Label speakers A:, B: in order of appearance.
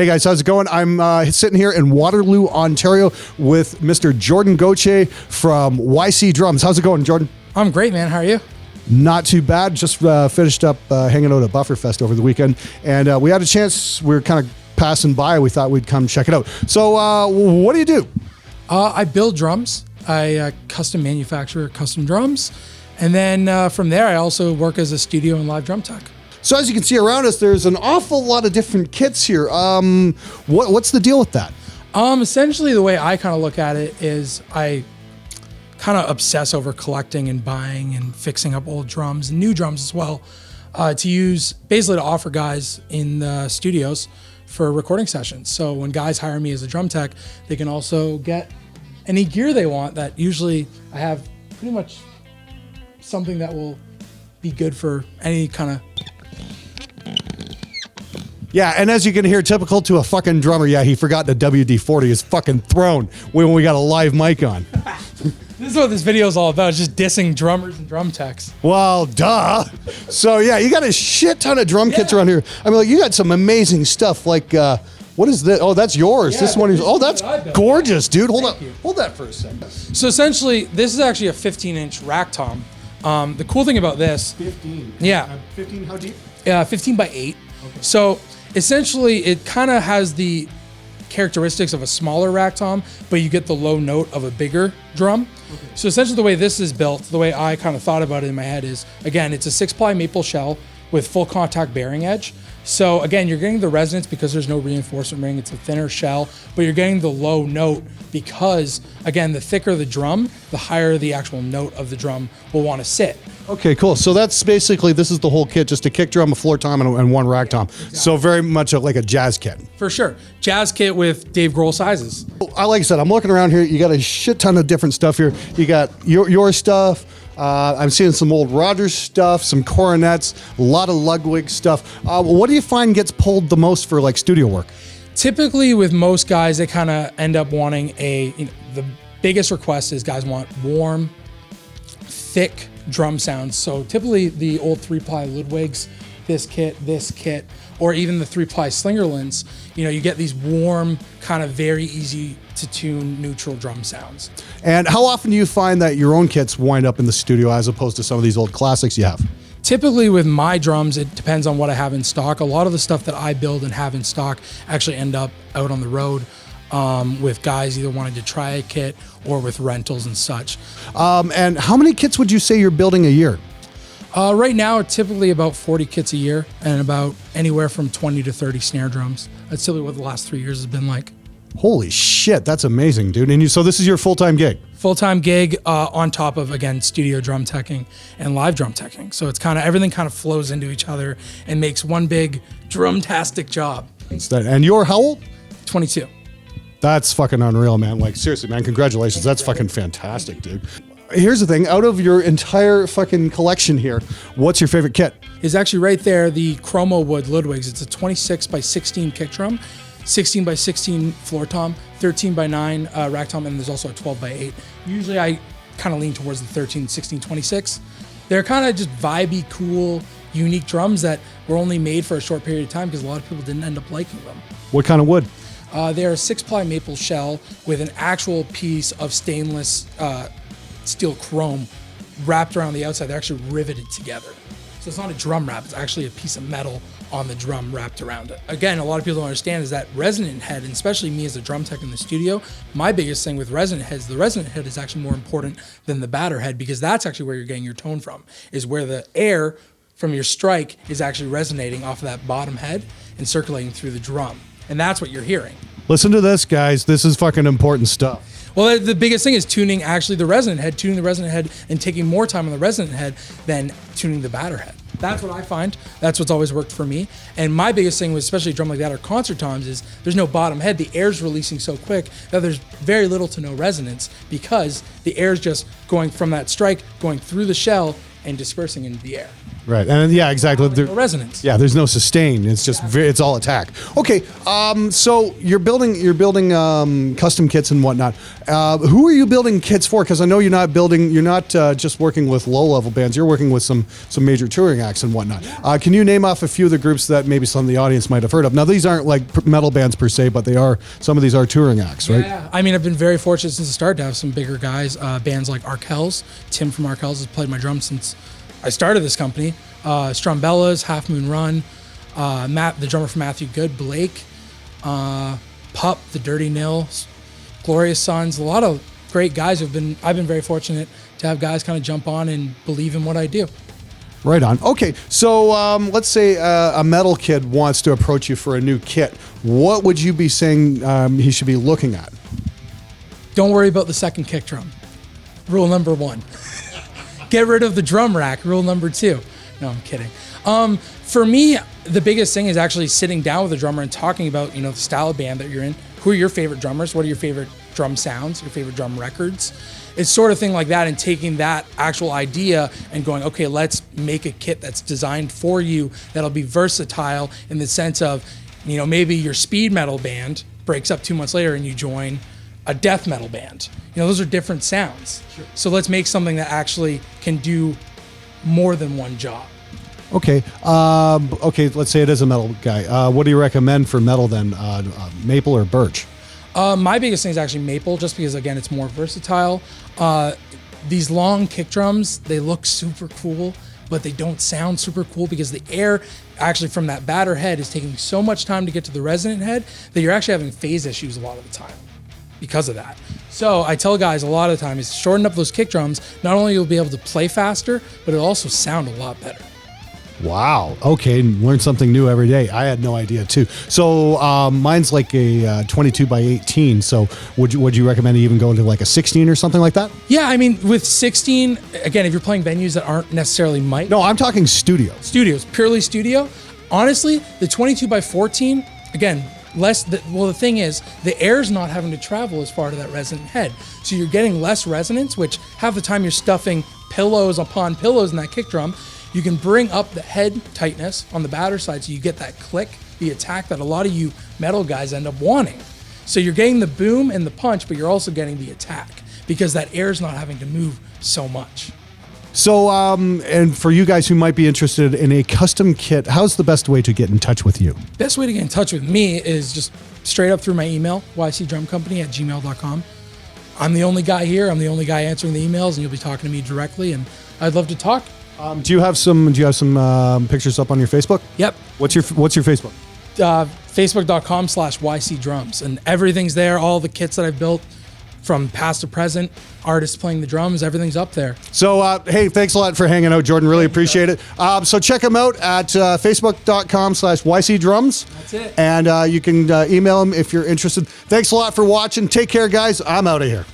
A: Hey guys, how's it going? I'm sitting here in Waterloo, Ontario with Mr. Jordan Gauthier from YC Drums. How's it going, Jordan?
B: I'm great, man. How are you?
A: Not too bad. Just finished up hanging out at Bufferfest over the weekend, and we had a chance. We were kind of passing by. We thought we'd come check it out. So what do you do?
B: I build drums. I custom manufacture custom drums. And then from there, I also work as a studio and live drum tech.
A: So as you can see around us, there's an awful lot of different kits here. What's the deal with that?
B: Essentially, the way I kind of look at it is I kind of obsess over collecting and buying and fixing up old drums and new drums as well to use, basically to offer guys in the studios for recording sessions. So when guys hire me as a drum tech, they can also get any gear they want. That usually I have pretty much something that will be good for any kind of.
A: Yeah, and as you can hear, typical to a fucking drummer, yeah, he forgot the WD-40 is fucking thrown when we got a live mic on.
B: This is what this video is all about, just dissing drummers and drum techs.
A: Well, duh. So yeah, you got a shit ton of drum kits around here. I mean, like, you got some amazing stuff. Like, what is this? Oh, that's yours.
B: Yeah,
A: this one is. Oh, that's gorgeous, dude. Hold up. Hold that for a second.
B: So essentially, this is actually a 15-inch rack tom. The cool thing about this,
A: 15.
B: Yeah.
A: 15. How deep?
B: 15 by 8. Okay. So essentially, it kind of has the characteristics of a smaller rack tom, but you get the low note of a bigger drum. Okay. So essentially, the way this is built, the way I kind of thought about it in my head is, again, it's a 6-ply maple shell with full contact bearing edge. So again, you're getting the resonance because there's no reinforcement ring. It's a thinner shell, but you're getting the low note because, again, the thicker the drum, the higher the actual note of the drum will want to sit.
A: Okay, cool. So that's basically, this is the whole kit, just a kick drum, a floor tom, and one rack tom. Exactly. So very much like a jazz kit.
B: For sure. Jazz kit with Dave Grohl sizes.
A: Like I said, I'm looking around here. You got a shit ton of different stuff here. You got your stuff. I'm seeing some old Rogers stuff, some coronets, a lot of Ludwig stuff. What do you find gets pulled the most for like studio work?
B: Typically with most guys, they kind of end up wanting the biggest request is guys want warm, thick drum sounds. So typically the old 3-ply Ludwigs, this kit, or even the 3-ply Slingerlands, you get these warm, kind of very easy to tune neutral drum sounds.
A: And how often do you find that your own kits wind up in the studio as opposed to some of these old classics you have?
B: Typically with my drums, it depends on what I have in stock. A lot of the stuff that I build and have in stock actually end up out on the road with guys either wanting to try a kit or with rentals and such.
A: And how many kits would you say you're building a year?
B: Right now, typically about 40 kits a year and about anywhere from 20 to 30 snare drums. That's typically what the last 3 years has been like.
A: Holy shit, that's amazing, dude. And so this is your full-time gig?
B: Full-time gig on top of, again, studio drum teching and live drum teching. So it's everything kind of flows into each other and makes one big drum-tastic job.
A: And you're how old?
B: 22.
A: That's fucking unreal, man. Like, seriously, man, congratulations. That's fucking fantastic, dude. Here's the thing, out of your entire fucking collection here, what's your favorite kit?
B: Is actually right there, the Chromo Wood Ludwigs. It's a 26 by 16 kick drum, 16 by 16 floor tom, 13 by 9 rack tom, and there's also a 12 by 8. Usually I kind of lean towards the 13, 16, 26. They're kind of just vibey, cool, unique drums that were only made for a short period of time because a lot of people didn't end up liking them.
A: What kind of wood?
B: They're a 6-ply maple shell with an actual piece of stainless steel chrome wrapped around the outside. They're actually riveted together. So it's not a drum wrap, it's actually a piece of metal on the drum wrapped around it. Again, a lot of people don't understand is that resonant head, and especially me as a drum tech in the studio, my biggest thing with resonant heads, the resonant head is actually more important than the batter head because that's actually where you're getting your tone from, is where the air from your strike is actually resonating off of that bottom head and circulating through the drum. And that's what you're hearing.
A: Listen to this, guys. This is fucking important stuff.
B: Well, the biggest thing is tuning actually the resonant head and taking more time on the resonant head than tuning the batter head. That's what I find. That's what's always worked for me. And my biggest thing with especially a drum like that or concert toms is there's no bottom head. The air's releasing so quick that there's very little to no resonance because the air's just going from that strike, going through the shell and dispersing into the air.
A: Right, and yeah, exactly.
B: No resonance.
A: Yeah, there's no sustain. It's just it's all attack. Okay, so you're building custom kits and whatnot. Who are you building kits for? Because I know you're not just working with low level bands. You're working with some major touring acts and whatnot. Can you name off a few of the groups that maybe some of the audience might have heard of? Now these aren't like metal bands per se, but some of these are touring acts, right?
B: Yeah, I mean, I've been very fortunate since the start to have some bigger guys. Bands like Arkells. Tim from Arkells has played my drums since I started this company. Strumbellas, Half Moon Run, Matt, the drummer from Matthew Good, Blake, Pup, the Dirty Nils, Glorious Sons, a lot of great guys I've been very fortunate to have guys kind of jump on and believe in what I do.
A: Right on. Okay, so let's say a metal kid wants to approach you for a new kit. What would you be saying he should be looking at?
B: Don't worry about the second kick drum. Rule number 1. Get rid of the drum rack. Rule number 2. No, I'm kidding. For me, the biggest thing is actually sitting down with a drummer and talking about, the style of band that you're in. Who are your favorite drummers? What are your favorite drum sounds? Your favorite drum records? It's sort of thing like that, and taking that actual idea and going, okay, let's make a kit that's designed for you that'll be versatile in the sense of, maybe your speed metal band breaks up 2 months later and you join a death metal band. Those are different sounds. Sure. So let's make something that actually can do more than one job.
A: Okay. Let's say it is a metal guy. What do you recommend for metal then? Maple or birch?
B: My biggest thing is actually maple, just because, again, it's more versatile. These long kick drums, they look super cool, but they don't sound super cool because the air actually from that batter head is taking so much time to get to the resonant head that you're actually having phase issues a lot of the time because of that. So I tell guys a lot of the time is shorten up those kick drums. Not only you'll be able to play faster, but it'll also sound a lot better.
A: Wow. Okay. Learn something new every day. I had no idea too. So mine's like a 22 by 18. So would you recommend even going to like a 16 or something like that?
B: Yeah. I mean, with 16, again, if you're playing venues that aren't necessarily mic.
A: No, I'm talking studios.
B: Studios, purely studio. Honestly, the 22 by 14, again, the thing is, the air's not having to travel as far to that resonant head. So you're getting less resonance, which half the time you're stuffing pillows upon pillows in that kick drum. You can bring up the head tightness on the batter side so you get that click, the attack that a lot of you metal guys end up wanting. So you're getting the boom and the punch, but you're also getting the attack because that air's not having to move so much.
A: So, and for you guys who might be interested in a custom kit, how's the best way to get in touch with you?
B: Best way to get in touch with me is just straight up through my email, ycdrumcompany@gmail.com. I'm the only guy here. I'm the only guy answering the emails, and you'll be talking to me directly, and I'd love to talk.
A: Do you have some pictures up on your Facebook?
B: Yep.
A: What's your Facebook?
B: Facebook.com/ycdrums, and everything's there. All the kits that I've built from past to present, artists playing the drums, everything's up there.
A: So, hey, thanks a lot for hanging out, Jordan. Really appreciate it. So check them out at facebook.com/ycdrums.
B: That's it.
A: And you can email them if you're interested. Thanks a lot for watching. Take care, guys. I'm out of here.